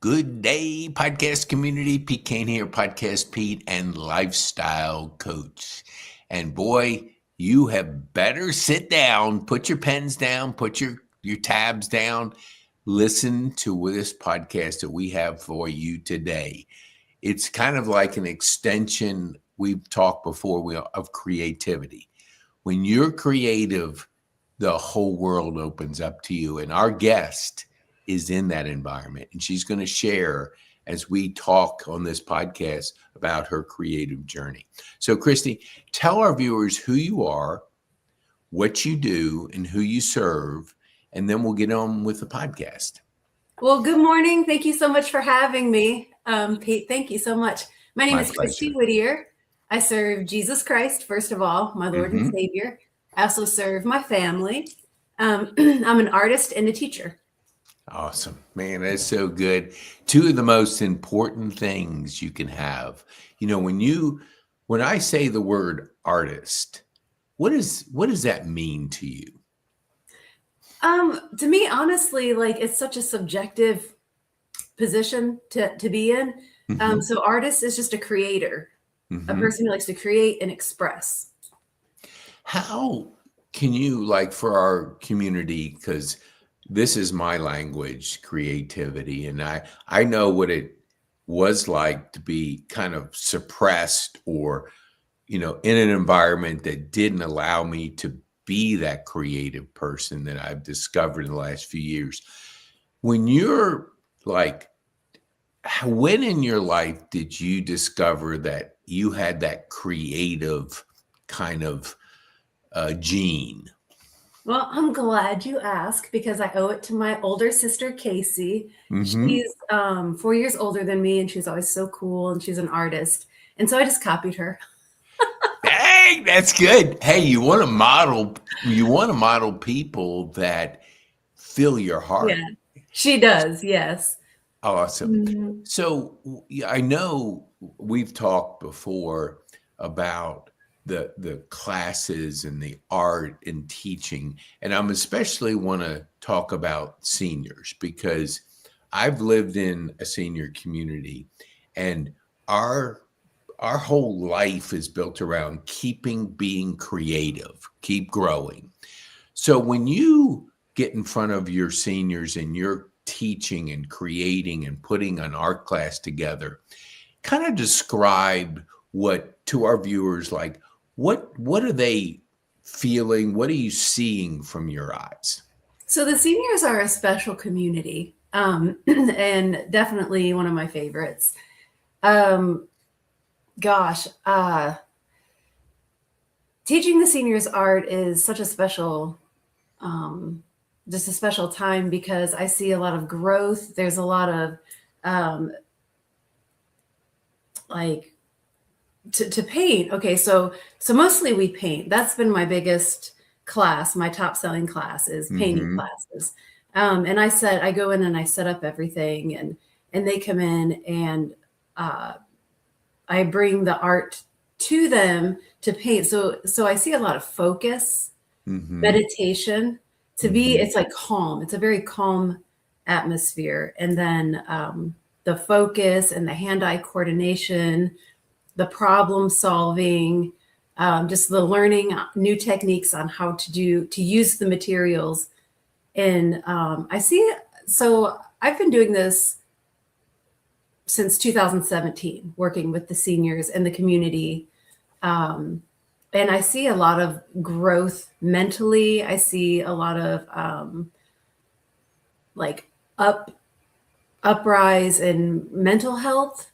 Good day, podcast community. PeteKane here, Podcast Pete and lifestyle coach. And boy, you have better sit down, put your pens down, put your tabs down, listen to this podcast that we have for you today. It's kind of like an extension, we've talked before, of creativity. When you're creative, the whole world opens up to you. And our guest is in that environment. And she's going to share as we talk on this podcast about her creative journey. So, Christy, tell our viewers who you are, what you do, and who you serve, and then we'll get on with the podcast. Well, good morning. Thank you so much for having me, Pete. Thank you so much. My name is Christy Whittier. I serve Jesus Christ, first of all, my Lord and Savior. I also serve my family. I'm an artist and a teacher. Awesome. Man, that's so good. Two of the most important things you can have. You know, when I say the word artist, what does that mean to you? To me, honestly, like it's such a subjective position to be in. So artist is just a creator, a person who likes to create and express. How can you, like, for our community, because this is my language, creativity, and I know what it was like to be kind of suppressed or, in an environment that didn't allow me to be that creative person that I've discovered in the last few years. When you're like, when in your life did you discover that you had that creative kind of gene? Well, I'm glad you asked because I owe it to my older sister, Casey. She's 4 years older than me, and she's always so cool, and she's an artist. And so I just copied her. Dang, that's good. Hey, you want to model people that fill your heart. Yeah, she does. Yes. Awesome. So I know we've talked before about the classes and the art and teaching, and I'm especially want to talk about seniors because I've lived in a senior community, and our whole life is built around being creative, keep growing. So when you get in front of your seniors and you're teaching and creating and putting an art class together, kind of describe what to our viewers, like what are they feeling? What are you seeing from your eyes? So the seniors are a special community, and definitely one of my favorites. Teaching the seniors art is such a special, just a special time because I see a lot of growth. There's a lot of to paint. Okay, so mostly we paint. That's been my biggest class. My top selling class is painting classes. And I go in and I set up everything, and they come in, and I bring the art to them to paint. So I see a lot of focus, meditation. It's like calm. It's a very calm atmosphere. And then the focus and the hand-eye coordination, the problem solving, just the learning new techniques on how to use the materials. And so I've been doing this since 2017, working with the seniors and the community. And I see a lot of growth mentally. I see a lot of uprise in mental health.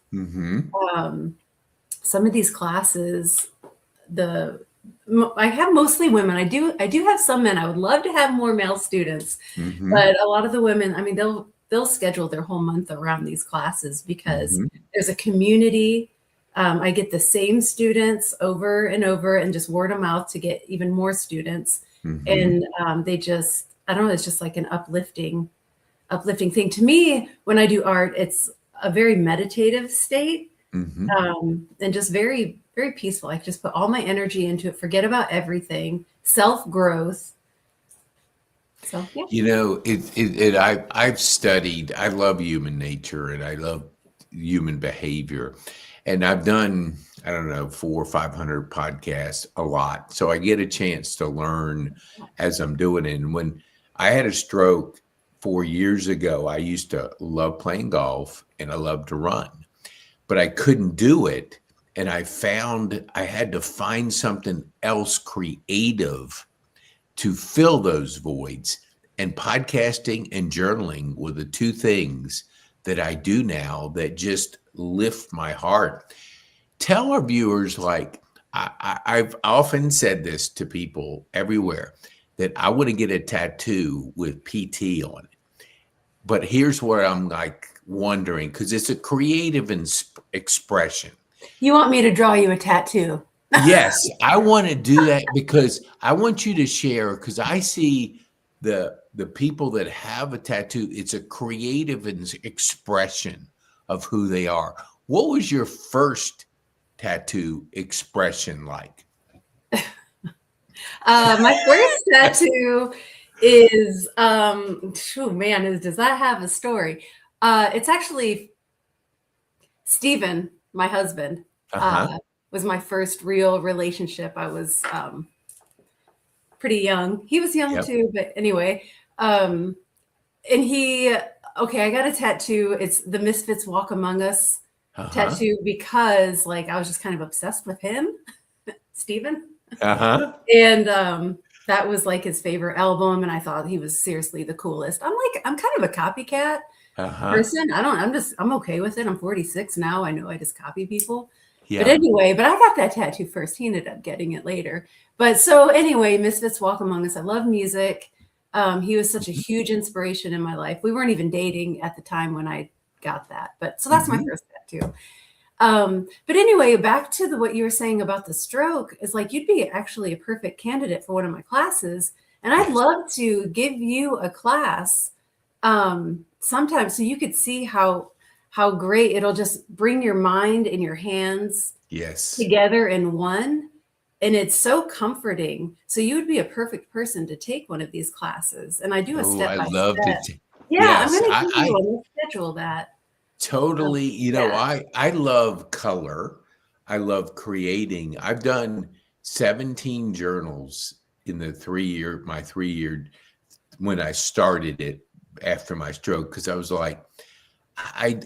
Some of these classes, I have mostly women. I do have some men. I would love to have more male students, but a lot of the women, I mean, they'll schedule their whole month around these classes because there's a community. I get the same students over and over, and just word of mouth to get even more students. And they just, I don't know, it's just like an uplifting thing. To me, when I do art, it's a very meditative state, and just very, very peaceful. I just put all my energy into it, forget about everything, self-growth. So yeah. I've studied, I love human nature and I love human behavior. And I've done, I don't know, 400 or 500 podcasts, a lot. So I get a chance to learn as I'm doing it. And when I had a stroke 4 years ago, I used to love playing golf and I love to run, but I couldn't do it. And I found I had to find something else creative to fill those voids. And podcasting and journaling were the two things that I do now that just lift my heart. Tell our viewers, like, I've often said this to people everywhere, that I want to get a tattoo with PT on it. But here's where I'm like wondering, because it's a creative expression. You want me to draw you a tattoo? Yes, I want to do that because I want you to share, because I see the people that have a tattoo, it's a creative expression of who they are. What was your first tattoo expression like? My first tattoo is oh man, does that have a story? It's actually Steven, my husband, Uh-huh. was my first real relationship. I was pretty young. He was young Yep. too, but anyway. And I got a tattoo. It's the Misfits Walk Among Us Uh-huh. tattoo because like I was just kind of obsessed with him, Steven. Uh-huh. And that was like his favorite album. And I thought he was seriously the coolest. I'm kind of a copycat Uh-huh. person. I'm okay with it. I'm 46 now. I know I just copy people. But Yeah. anyway, I got that tattoo first. He ended up getting it later. But so anyway, Misfits Walk Among Us. I love music. He was such a huge inspiration in my life. We weren't even dating at the time when I got that. But so that's my Mhm. first tattoo. But anyway, back to what you were saying about the stroke is like you'd be actually a perfect candidate for one of my classes. And I'd Yes. love to give you a class sometime so you could see how great it'll just bring your mind and your hands Yes. together in one. And it's so comforting. So you would be a perfect person to take one of these classes. And I do a Oh, step I by loved step. it. Yeah, I'm Yes, going to give I you a schedule that. totally, Yeah. I love color. I love creating. I've done 17 journals in the my 3 year, when I started it after my stroke, because I was like, I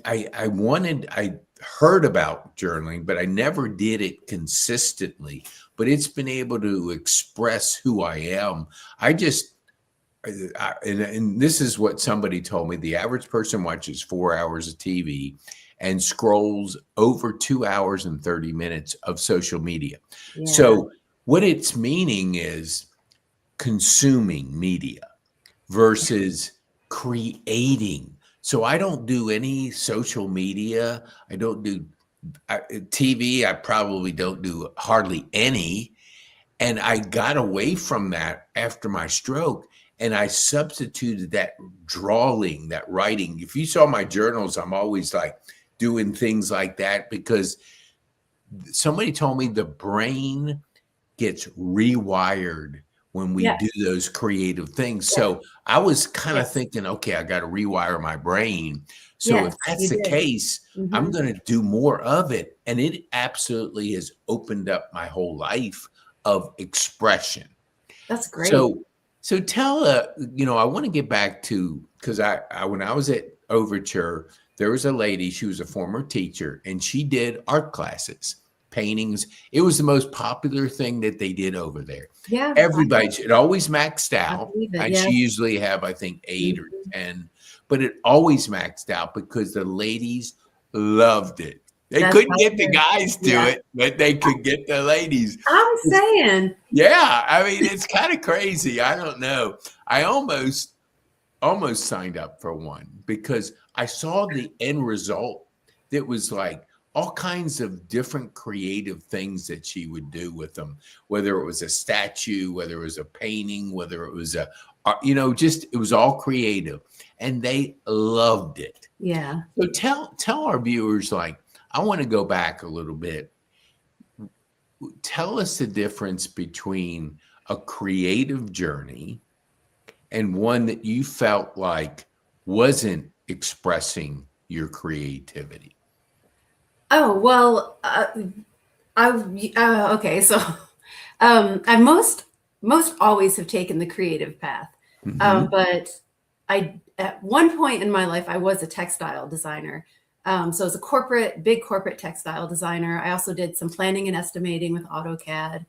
heard about journaling, but I never did it consistently. But it's been able to express who I am. I just and this is what somebody told me: the average person watches 4 hours of TV and scrolls over 2 hours and 30 minutes of social media. Yeah. So what it's meaning is consuming media versus creating. So I don't do any social media. I don't do TV. I probably don't do hardly any. And I got away from that after my stroke. And I substituted that drawing, that writing. If you saw my journals, I'm always like doing things like that, because somebody told me the brain gets rewired when we do Yes. those creative things. Yes. So I was kind of Yes. thinking, okay, I got to rewire my brain. So if Yes, that's you the did. case, I'm Mhm. going to do more of it. And it absolutely has opened up my whole life of expression. That's great. So, so tell, I want to get back to, because when I was at Overture, there was a lady, she was a former teacher, and she did art classes, paintings. It was the most popular thing that they did over there. Yeah, Everybody, it always maxed I out. believe it, And she yes. usually have, I think, 8 or Mhm. 10, but it always maxed out because the ladies loved it. They That's couldn't get the how guys to yeah. it, but they could get the ladies. I'm saying. Yeah, I mean, it's kind of crazy. I don't know. I almost signed up for one because I saw the end result that was like all kinds of different creative things that she would do with them, whether it was a statue, whether it was a painting, whether it was just it was all creative, and they loved it. Yeah. So tell our viewers, like, I want to go back a little bit. Tell us the difference between a creative journey and one that you felt like wasn't expressing your creativity? Oh, well, okay. So, I most always have taken the creative path. Mm-hmm. But at one point in my life, I was a textile designer. So I was a big corporate textile designer. I also did some planning and estimating with AutoCAD.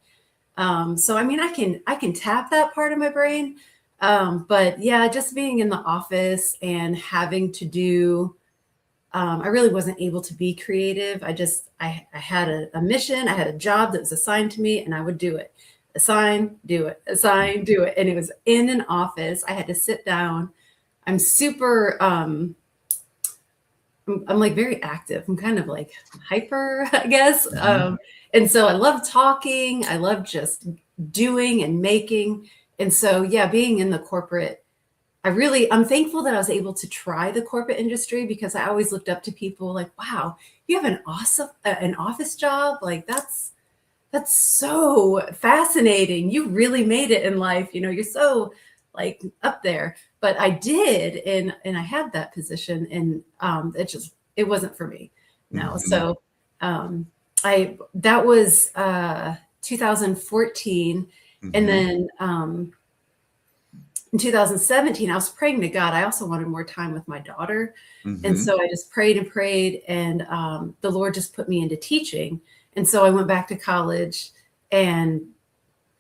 So I mean, I can tap that part of my brain. But yeah, just being in the office and having to do, I really wasn't able to be creative. I had a mission, I had a job that was assigned to me, and I would do it. Assign, do it, assign, do it. And it was in an office. I had to sit down. I'm super, I'm like very active. I'm kind of like hyper, I guess. Mm-hmm. And so I love talking. I love just doing and making. And so, yeah, being in the corporate, I'm thankful that I was able to try the corporate industry, because I always looked up to people like, wow, you have an office job. Like that's so fascinating. You really made it in life. You're so like up there. But I did, and I had that position, and it wasn't for me. No. Mm-hmm. So um, I that was 2014, and Mm-hmm. then in 2017, I was praying to God. I also wanted more time with my daughter. And Mm-hmm. so I just prayed and prayed, and the Lord just put me into teaching. And so I went back to college, and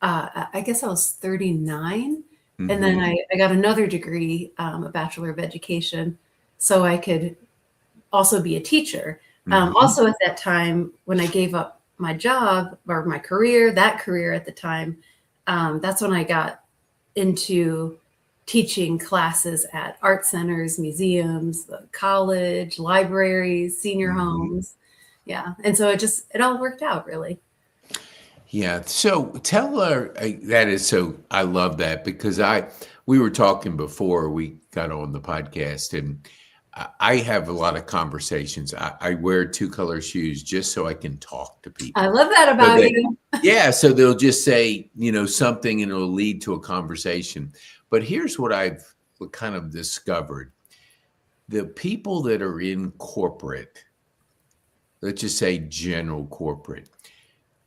I guess I was 39. And then Mm-hmm. I got another degree, a Bachelor of Education, so I could also be a teacher. Mm-hmm. Also, at that time, when I gave up my job or my career, that career at the time, that's when I got into teaching classes at art centers, museums, the college, libraries, senior Mm-hmm. homes. Yeah. And so it all worked out really. Yeah. So tell her that is so. I love that because we were talking before we got on the podcast, and I have a lot of conversations. I wear two color shoes just so I can talk to I people. love that So about that, you. yeah. So they'll just say, something and it'll lead to a conversation. But here's what I've kind of discovered: the people that are in corporate, let's just say general corporate,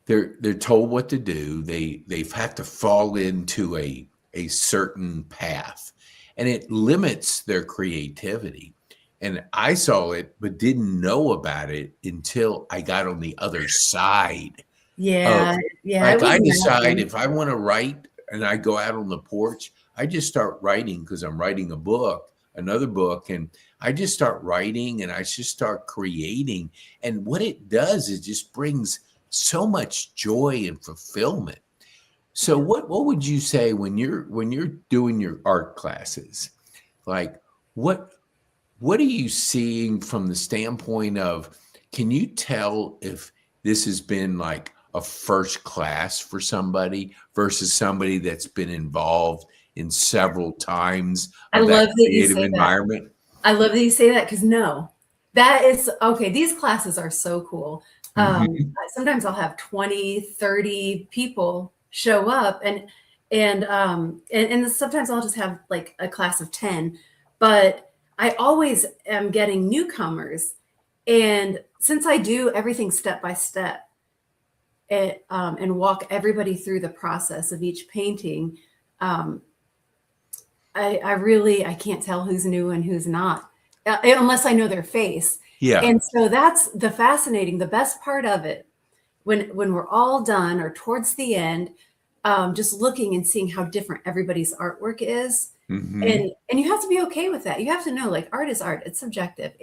they're told what to do. They've had to fall into a certain path, and it limits their creativity. And I saw it, but didn't know about it until I got on the other side of, Yeah. Yeah. I like, would I decide imagine. if I want to write and I go out on the porch, I just start writing because I'm writing a book, another book, and I just start writing and I just start creating. And what it does is just brings so much joy and fulfillment. So Yeah. what would you say when you're doing your art classes? Like what what are you seeing from the standpoint of, can you tell if this has been like a first class for somebody versus somebody that's been involved in several times I of that love that you creative say that. environment? I love that you say that, because no, that is okay. These classes are so cool. Mhm. Sometimes I'll have 20, 30 people show up, and sometimes I'll just have like a class of 10, but I always am getting newcomers. And since I do everything step by step, and walk everybody through the process of each painting, um, I can't tell who's new and who's not, unless I know their face. Yeah. And so that's the best part of it, when we're all done or towards the end, just looking and seeing how different everybody's artwork is. Mhm. And you have to be okay with that. You have to know, like, art is art. It's subjective.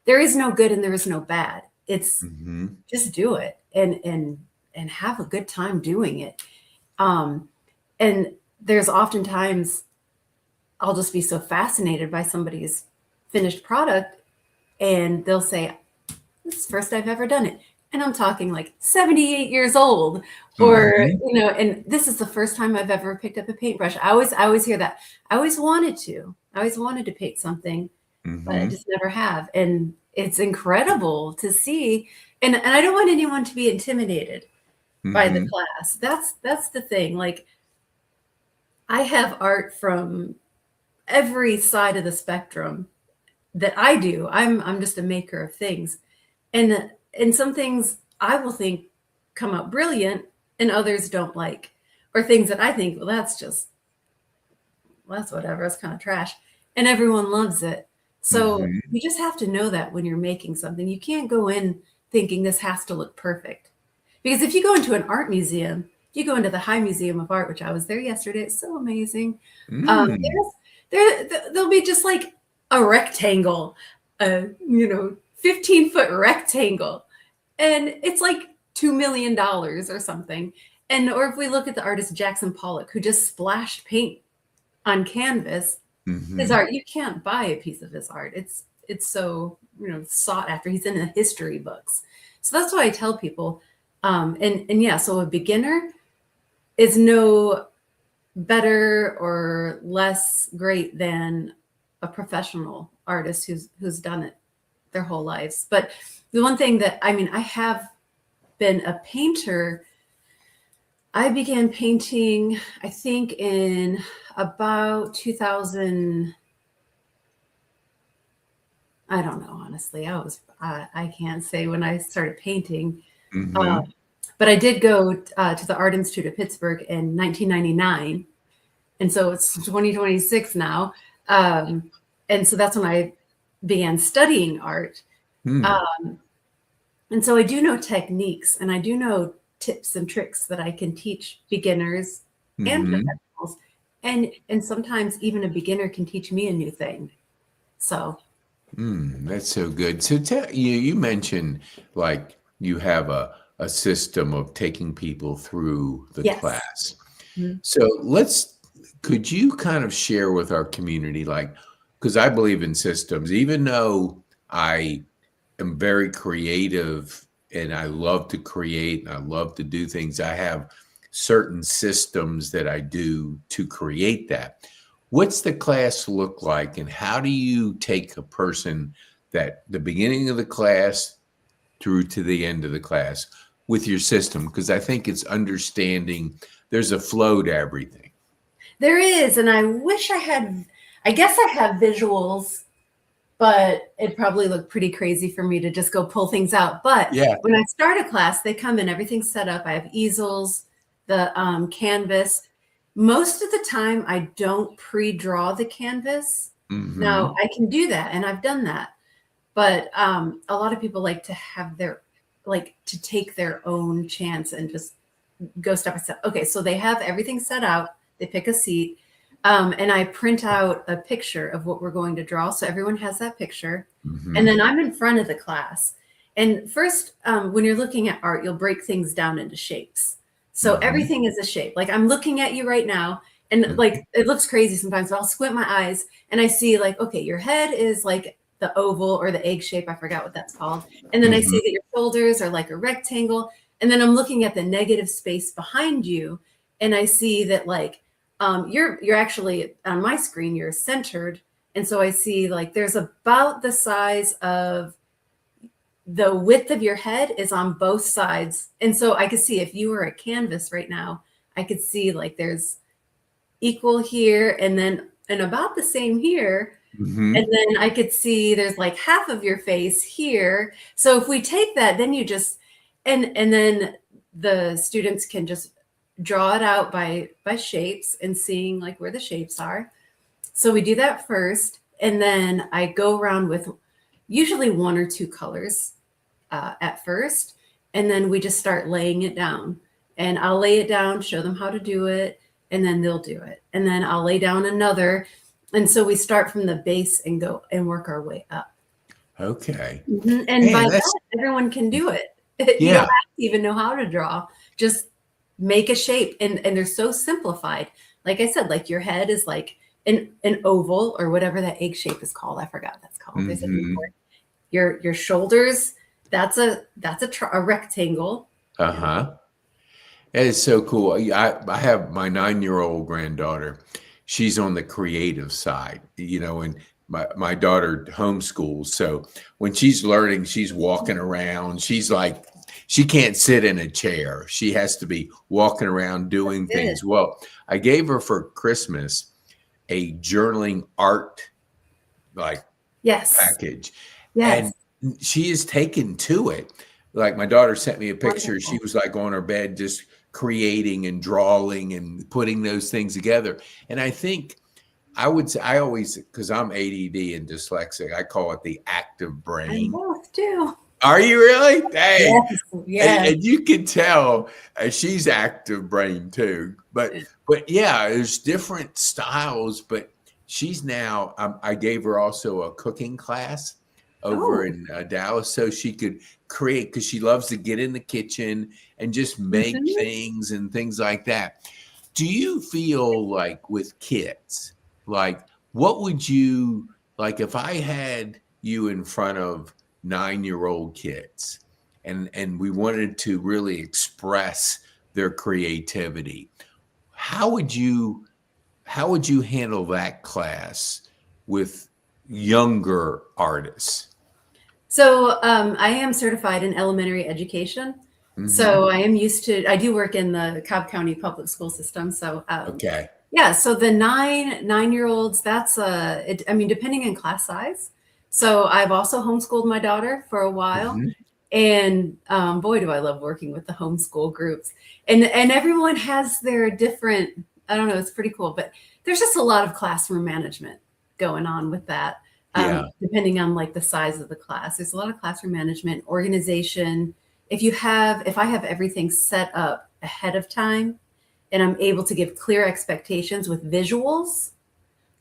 There is no good and there is no bad. It's Mhm. just do it, and have a good time doing it. Um, and there's oftentimes I'll just be so fascinated by somebody's finished product, and they'll say, "This is the first I've ever done it." And I'm talking like 78 years old, or, Mhm. and this is the first time I've ever picked up a paintbrush. I always hear that. I always wanted to paint something, but I Mhm. just never have. And it's incredible to see. And I don't want anyone to be intimidated by the Mhm. class. That's the thing. Like, I have art from every side of the spectrum that I do. I'm just a maker of things. And some things I will think come out brilliant and others don't like. Or things that I think, well, that's whatever, it's kind of trash. And everyone loves it. So you just have to know that when you're making something. You can't go in thinking this has to look perfect. Because if you go into an art museum, you go into the High Museum of Art, which I was there yesterday. It's so amazing. There'll be just like a rectangle, 15-foot rectangle. And it's like $2 million or something. And or if we look at the artist Jackson Pollock, who just splashed paint on canvas, his art, you can't buy a piece of his art. It's so sought after. He's in the history books. So that's why I tell people, so a beginner is no better or less great than a professional artist who's done it their whole lives. But the one thing that, I have been a painter. I began painting, I think, in about 2000. I don't know, honestly. I can't say when I started painting. But I did go to the Art Institute of Pittsburgh in 1999. And so it's 2026 now. And so that's when I began studying art. And so I do know techniques, and I do know tips and tricks that I can teach beginners and professionals. And sometimes even a beginner can teach me a new thing. So that's so good. So you mentioned like you have a system of taking people through the class. So could you kind of share with our community, like, because I believe in systems, even though I am very creative and I love to create and I love to do things, I have certain systems that I do to create that. What's the class look like, and how do you take a person that the beginning of the class through to the end of the class with your system? Because I think it's understanding there's a flow to everything. There is, and I wish I guess I have visuals, but it probably looked pretty crazy for me to just go pull things out. But when I start a class, they come in, everything's set up. I have easels, the canvas. Most of the time, I don't pre-draw the canvas. Now, I can do that, and I've done that. But a lot of people like to have to take their own chance and just go step by step. Okay, so they have everything set out. They pick a seat. And I print out a picture of what we're going to draw. So everyone has that picture. And then I'm in front of the class. And first, when you're looking at art, you'll break things down into shapes. So everything is a shape. Like I'm looking at you right now, and like it looks crazy sometimes, but I'll squint my eyes and I see like, okay, your head is like the oval or the egg shape. I forgot what that's called. And then I see that your shoulders are like a rectangle. And then I'm looking at the negative space behind you, and I see that like, you're actually on my screen, you're centered. And so I see like there's about the size of the width of your head is on both sides. And so I could see if you were a canvas right now, I could see like there's equal here and about the same here. And then I could see there's like half of your face here. So if we take that, then you just, and then the students can just draw it out by shapes and seeing like where the shapes are. So we do that first. And then I go around with usually one or two colors at first. And then we just start laying it down, and I'll lay it down, show them how to do it, and then they'll do it. And then I'll lay down another. And so we start from the base and go and work our way up. Okay. And by that, everyone can do it. You don't have to even know how to draw. Just make a shape. And they're so simplified. Like I said, like your head is like an oval or whatever that egg shape is called. I forgot what that's called. There's a name for it. Your shoulders, that's a rectangle. That is so cool. I have my 9-year-old granddaughter. She's on the creative side, and my daughter homeschools. So when she's learning, she's walking around. She's like, she can't sit in a chair. She has to be walking around doing things. Well, I gave her for Christmas a journaling art like Yes. package, and Yes. she is taken to it. Like my daughter sent me a picture. She Wonderful. was like on her bed, just creating and drawing and putting those things together. And I think I would say, I always, because I'm ADD and dyslexic, I call it the active I'm brain. both too. Are you really? Dang. Yes. And, Yes. and you can tell she's active brain too. But yeah, there's different styles. But she's now, I gave her also a cooking class over Oh. in Dallas so she could create, because she loves to get in the kitchen and just make Mhm. things and things like that. Do you feel like with kids, like what would you like if I had you in front of 9-year-old kids and we wanted to really express their creativity? How would you how would you handle that class with younger artists? So I am certified in elementary education. Hmm. So I am used to, I do work in the Cobb County public school system. So Okay. yeah, so the 9-year olds, that's I mean, depending on class size. So I've also homeschooled my daughter for a while. Hmm. And boy, do I love working with the homeschool groups. And everyone has their different, I don't know, it's pretty cool, but there's just a lot of classroom management going on with that. Yeah. Depending on like the size of the class, there's a lot of classroom management, organization. If I have everything set up ahead of time and I'm able to give clear expectations with visuals,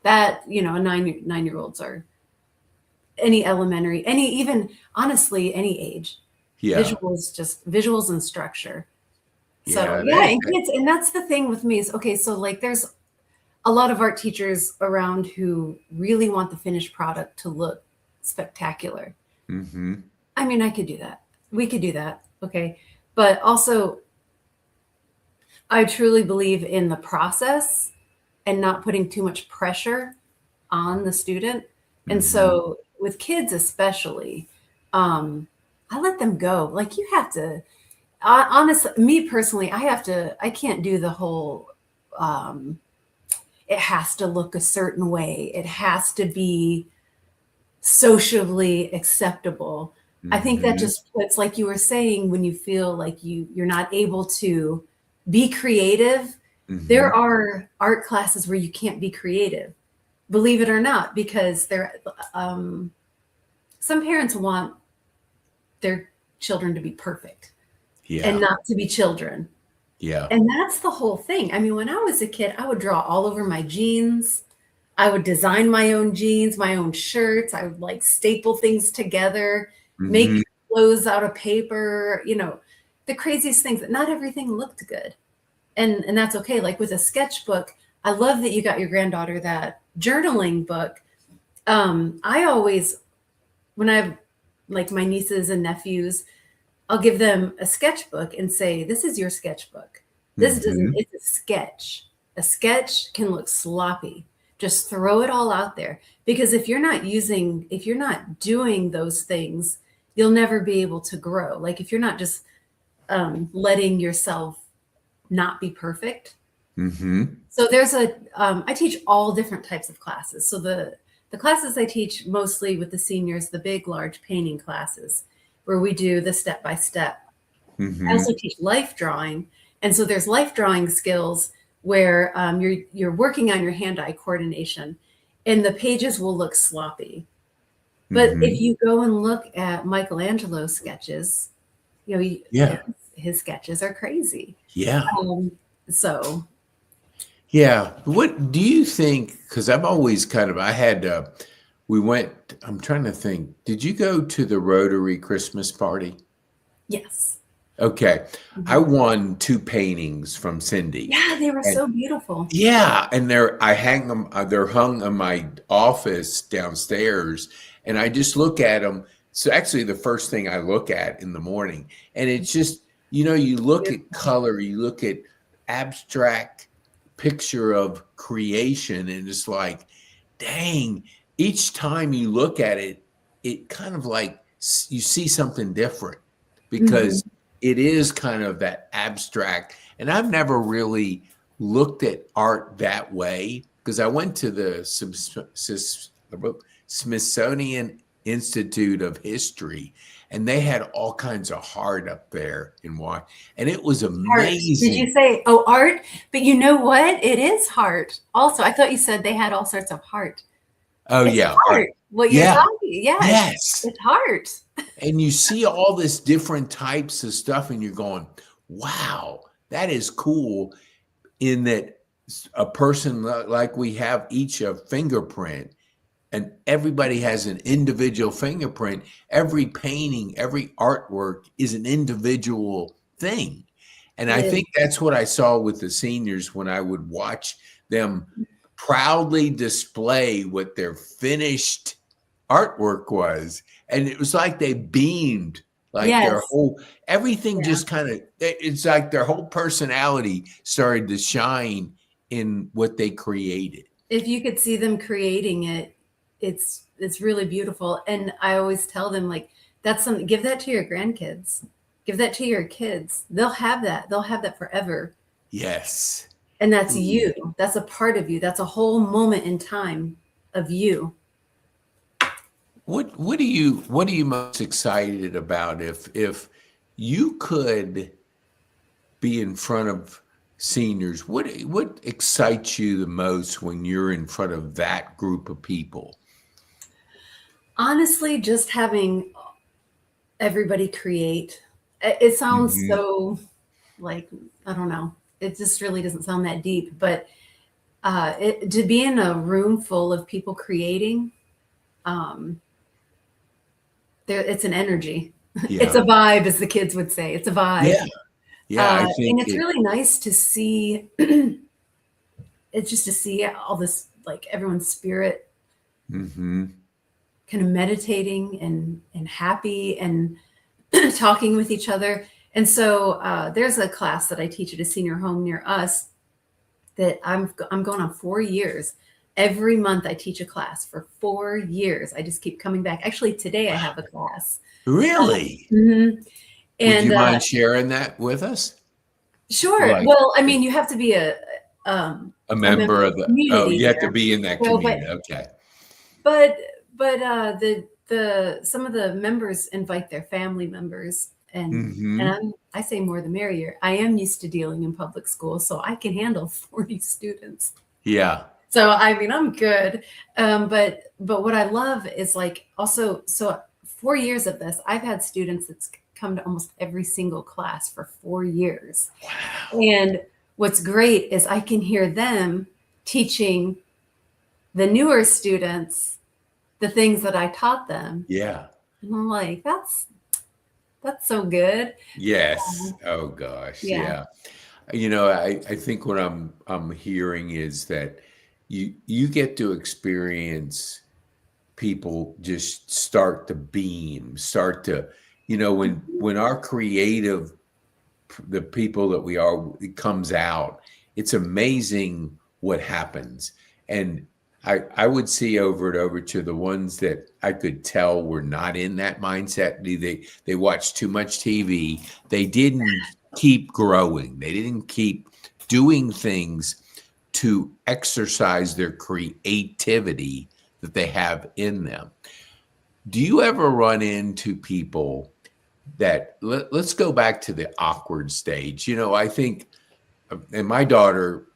that, you know, 9-year olds are any elementary, any, even honestly, any age. Yeah. Visuals, just visuals and structure. So Yeah. yeah, and kids, and that's the thing with me is, okay, so like there's a lot of art teachers around who really want the finished product to look spectacular. Hmm. I mean, I could do that. We could do that. Okay. But also, I truly believe in the process and not putting too much pressure on the student. And Hmm. so with kids especially, I let them go. Like you have to, honestly, me personally, I can't do the whole, it has to look a certain way. It has to be socially acceptable. I think that Hmm. just puts, like you were saying, when you feel like you're not able to be creative, there Hmm. are art classes where you can't be creative, believe it or not, because um, some parents want their children to be perfect and Yeah. not to be children. Yeah. And that's the whole thing. I mean, when I was a kid, I would draw all over my jeans. I would design my own jeans, my own shirts. I would like staple things together, Hmm. make clothes out of paper, you know, the craziest things. Not everything looked good. And that's okay. Like with a sketchbook, I love that you got your granddaughter that journaling book. I always, when I have like my nieces and nephews, I'll give them a sketchbook and say, this is your sketchbook. This doesn't, Hmm. it's a sketch. A sketch can look sloppy. Just throw it all out there. Because if you're not doing those things, you'll never be able to grow. Like if you're not just letting yourself not be perfect. Hmm. So I teach all different types of classes. So the classes I teach mostly with the seniors, the big, large painting classes where we do the step by step. I Hmm. also teach life drawing, and so there's life drawing skills where you're working on your hand-eye coordination, and the pages will look sloppy. But if Hmm. you go and look at Michelangelo's sketches, you know Yeah. his sketches are crazy. Yeah. Um, so Yeah. What do you think? Because I've always kind of, I had, we went, I'm trying to think, did you go to the Rotary Christmas party? yes, Okay. I mhm. won two paintings from Cindy. Yeah, they were And so beautiful. yeah, and I hang them, they're hung in my office downstairs, and I just look at them. So actually the first thing I look at in the morning, and it's just, you look at Beautiful. color, you look at abstract picture of creation, and it's like, dang, each time you look at it, it kind of like you see something different Mhm. because it is kind of that abstract. And I've never really looked at art that way because I went to the Smithsonian Institute of History, and they had all kinds of art up there in Washington, and it was Heart. Did amazing. you say, oh, art? But you know what? It is heart. Also, I thought you said they had all sorts of heart. Oh It's yeah, art. heart. What you're Yeah, talking. Yeah, yes. it's heart. And you see all this different types of stuff, and you're going, wow, that is cool. In that a person like we have each a fingerprint, and everybody has an individual fingerprint. Every painting, every artwork is an individual thing. And It I is. think that's what I saw with the seniors when I would watch them proudly display what their finished artwork was. And it was like they beamed, like their Yes. whole, everything Yeah. just kind of, it's like their whole personality started to shine in what they created. If you could see them creating it, it's really beautiful. And I always tell them, like, that's something, give that to your grandkids. Give that to your kids. They'll have that. They'll have that forever. Yes. And that's Ooh. you. That's a part of you. That's a whole moment in time of you. What are you most excited about if you could be in front of seniors? What excites you the most when you're in front of that group of people? Honestly, just having everybody create. It sounds Mm-hmm. so, like, I don't know. It just really doesn't sound that deep, but to be in a room full of people creating, it's an energy. It's Yeah. a vibe, as the kids would say. It's a vibe. Yeah. Yeah. I And think it's it. really nice to see. It's just to see all this, like, everyone's spirit Mm-hmm. kind of meditating and happy and talking with each other. And so there's a class that I teach at a senior home near us that I'm going on 4 years. Every month I teach a class for 4 years. I just keep coming back. Actually, today I have a class. Really? Mhm. Would you And mind sharing that with us? sure. Like Well, I mean, you have to be a a member member of of the the, oh, community you have to there. be in that So, community. Okay. but the some of the members invite their family members, Mm-hmm. I say more the merrier. I am used to dealing in public school, so I can handle 40 students. Yeah. So I mean, I'm good. But what I love is, like, also, so 4 years of this, I've had students that's come to almost every single class for 4 years. Wow. And what's great is I can hear them teaching the newer students the things that I taught them. Yeah. And I'm like, that's so good. Yes. Oh gosh. Yeah. Yeah. I think what I'm hearing is that you get to experience people just start to beam, start to, when our creative, the people that we are, it comes out, it's amazing what happens. And I would see over and over to the ones that I could tell were not in that mindset. They watched too much TV. They didn't keep growing. They didn't keep doing things to exercise their creativity that they have in them. Do you ever run into people that let's go back to the awkward stage? I think, and my granddaughter,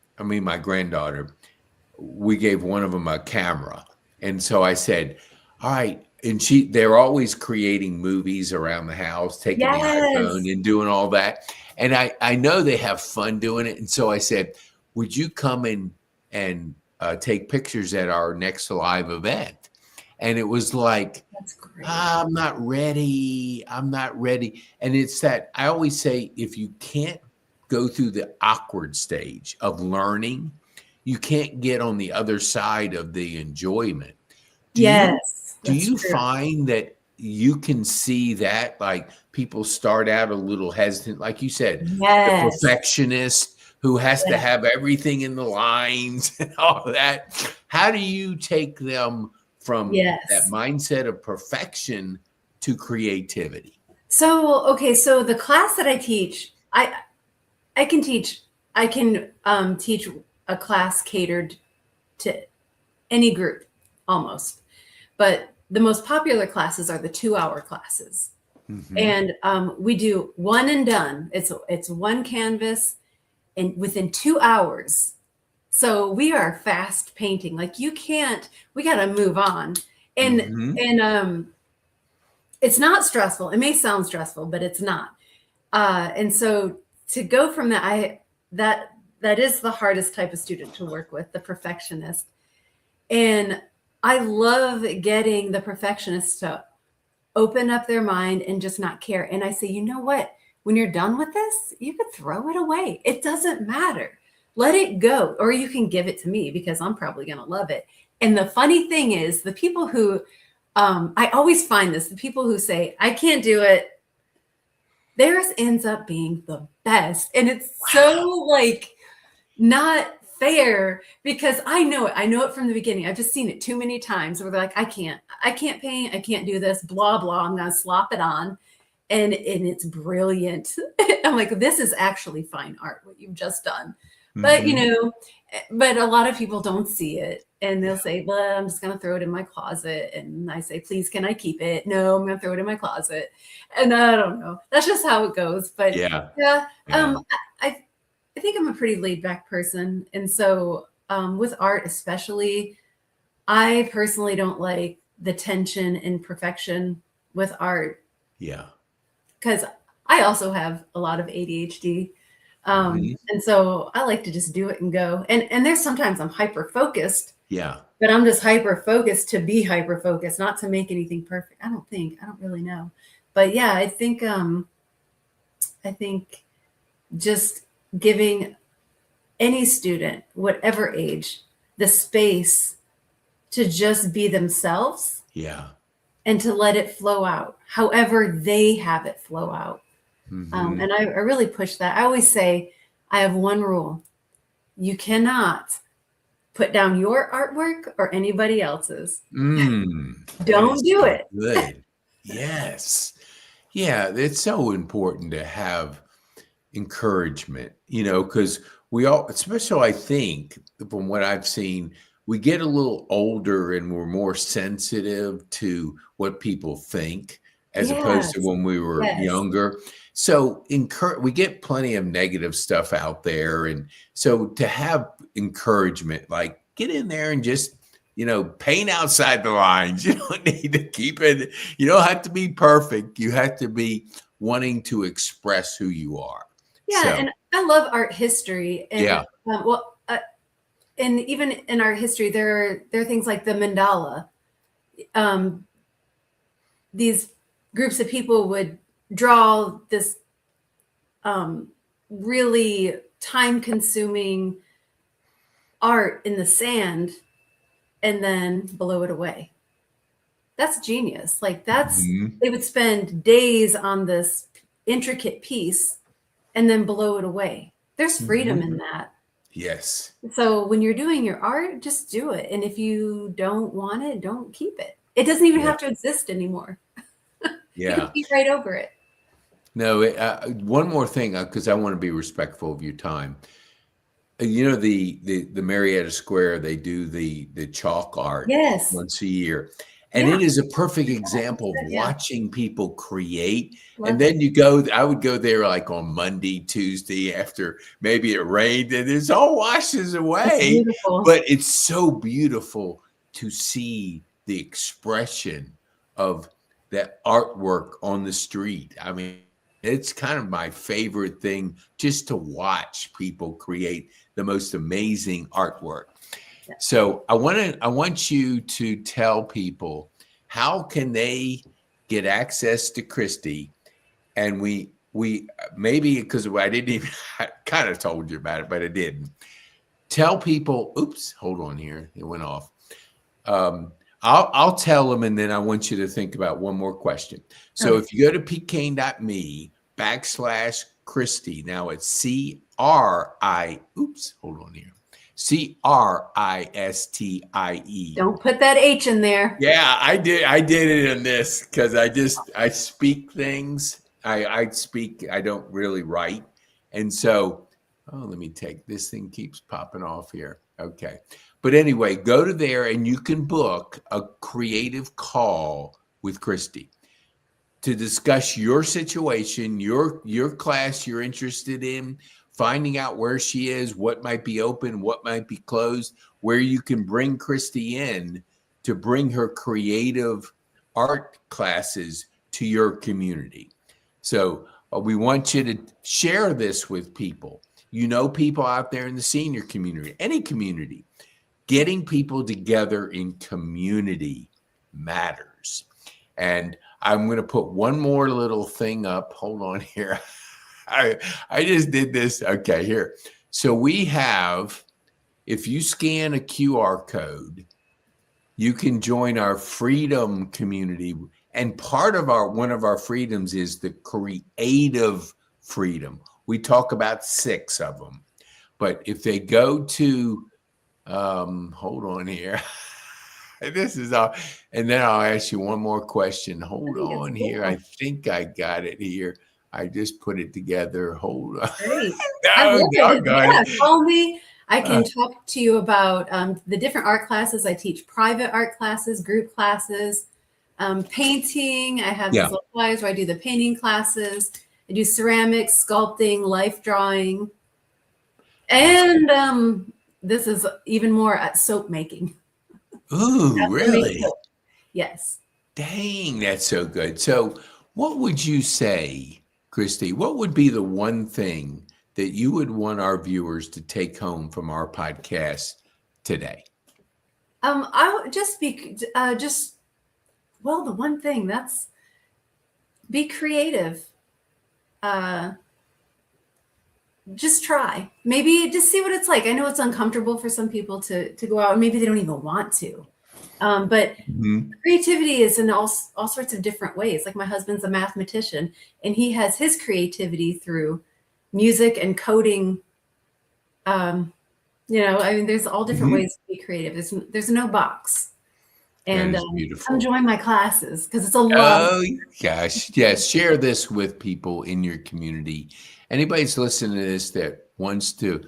we gave one of them a camera. And so I said, all right. And they're always creating movies around the house, taking the Yes. iPhone and doing all that. And I know they have fun doing it. And so I said, would you come and take pictures at our next live event? And it was like, That's great. I'm not ready. I'm not ready. And it's that I always say, if you can't go through the awkward stage of learning, you can't get on the other side of the enjoyment. Yes, Do that's you true. find that you can see that, like, people start out a little hesitant, like you said, the Yes. perfectionist who has to Yeah. have everything in the lines and all that? How do you take them from that Yes. mindset of perfection to creativity? So, okay, so the class that I teach, I can teach a class catered to any group almost. But the most popular classes are the 2-hour classes. And we do one and done. It's one canvas and within 2 hours. So we are fast painting. Like we got to move on. And it's not stressful. It may sound stressful, but it's not. And so to go from that, that is the hardest type of student to work with, the perfectionist. And I love getting the perfectionist to open up their mind and just not care. And I say, you know what? When you're done with this, you could throw it away. It doesn't matter. Let it go. Or you can give it to me because I'm probably going to love it. And the funny thing is, the people who, I always find this, the people who say, I can't do it, theirs ends up being the best. And it's so like not fair because I know it. I know it from the beginning. I've just seen it too many times where they're like, I can't paint. I can't do this, blah, blah. I'm going to slop it on. And it's brilliant. I'm like, this is actually fine art, what you've just done. But, but a lot of people don't see it. And they'll say, well, I'm just going to throw it in my closet. And I say, please, can I keep it? No, I'm going to throw it in my closet. And I don't know. That's just how it goes. But I think I'm a pretty laid back person. And so with art, especially, I personally don't like the tension and perfection with art. Yeah. Because I also have a lot of ADHD. And so I like to just do it and go. And there's sometimes I'm hyper focused. Yeah. But I'm just hyper focused to be hyper focused, not to make anything perfect. I don't really know. But yeah, I think just giving any student, whatever age, the space to just be themselves. Yeah. And to let it flow out, however they have it flow out. And I really push that. I always say, I have one rule. You cannot put down your artwork or anybody else's. Don't do it. Good. Yes. Yeah, it's so important to have encouragement, because we all, especially I think from what I've seen, we get a little older and we're more sensitive to what people think as opposed to when we were younger. So we get plenty of negative stuff out there. And so to have encouragement, like get in there and just, paint outside the lines. You don't need to keep it. You don't have to be perfect. You have to be wanting to express who you are. Yeah. So, and I love art history. And, and even in our history, there are things like the mandala. These groups of people would draw this really time-consuming art in the sand and then blow it away. That's genius. Like they would spend days on this intricate piece and then blow it away. There's freedom in that. Yes. So when you're doing your art, just do it. And if you don't want it, don't keep it. It doesn't even have to exist anymore. You can see right over it. No, one more thing, because I want to be respectful of your time. The Marietta Square, they do the chalk art once a year. And it is a perfect example of watching people create. And then I would go there like on Monday, Tuesday, after maybe it rained and it all washes away. But it's so beautiful to see the expression of that artwork on the street. I mean, it's kind of my favorite thing, just to watch people create the most amazing artwork. So I want you to tell people, how can they get access to Christy? And we maybe, because I kind of told you about it, but I didn't. Tell people, oops, hold on here. It went off. I'll tell them, and then I want you to think about one more question. So if you go to PeteKane.me/Christy, now it's CRISTIE. Don't put that H in there. Yeah, I did it in this because I speak things. I speak, I don't really write. And so, let me take, this thing keeps popping off here. Okay. But anyway, go to there and you can book a creative call with Christy to discuss your situation, your class you're interested in, finding out where she is, what might be open, what might be closed, where you can bring Christy in to bring her creative art classes to your community. So we want you to share this with people. You know, people out there in the senior community, any community, getting people together in community matters. And I'm going to put one more little thing up. Hold on here. I just did this. Okay, here. So we have, if you scan a QR code, you can join our freedom community. And part of one of our freedoms is the creative freedom. We talk about 6 of them. But if they go to, hold on here. This is all, and then I'll ask you one more question. Hold on here. I think I got it here. I just put it together. Hold on. Great. I love it. Yeah, call me. I can talk to you about the different art classes. I teach private art classes, group classes, painting. I have these little flyers where I do the painting classes. I do ceramics, sculpting, life drawing. And this is even more at soap making. Ooh, really? Yes. Dang, that's so good. So what would you say, Christy, what would be the one thing that you would want our viewers to take home from our podcast today? I would just be, well, the one thing that's be creative. Just try. Maybe just see what it's like. I know it's uncomfortable for some people to go out, and maybe they don't even want to. But creativity is in all sorts of different ways. Like my husband's a mathematician, and he has his creativity through music and coding. I mean, there's all different ways to be creative. There's no box. And come join my classes because it's a lot. Oh gosh, yes. Share this with people in your community. Anybody's listening to this that wants to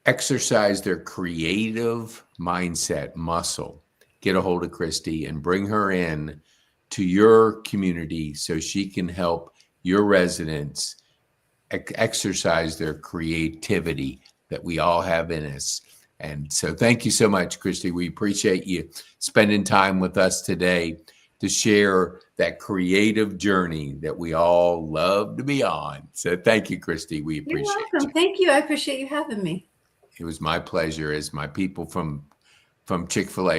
exercise their creative mindset muscle, get a hold of Christy and bring her in to your community so she can help your residents exercise their creativity that we all have in us. And so thank you so much, Christy. We appreciate you spending time with us today to share that creative journey that we all love to be on. So thank you, Christy. We appreciate it. You're welcome. Thank you. I appreciate you having me. It was my pleasure, as my people from Chick-fil-A